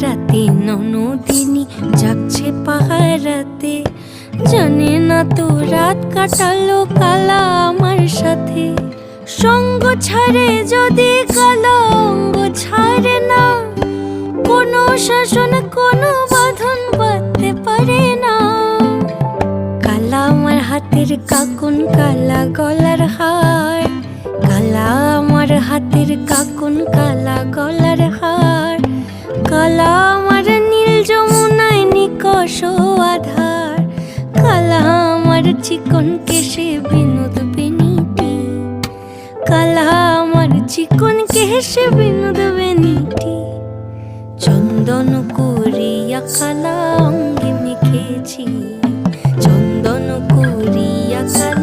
রাতে ননদিনী যাচ্ছে পাহারাতে, জানে না তো রাত কাটালো কালা আমার সাথে। সঙ্গ ছাড়ে যদি কালা অঙ্গ ছাড়ে না, কোনো শাসন কোনো বাঁধন বাঁধতে পারে না। কালা আমার হাতের কাকুন কালা গলার হার, কালা আমার হাতের কাকুন কালা গলার হার, কালা আমার নীল যমুনায় নিকষ আধার, কালা আমার চিকন কেশে বিনোদ বেনিটি, কালা আমার চিকন কেশে বিনোদ বেনিটি। চন্দন করিয়া কালা অঙ্গে মেখেছি, চন্দন করিয়া কালা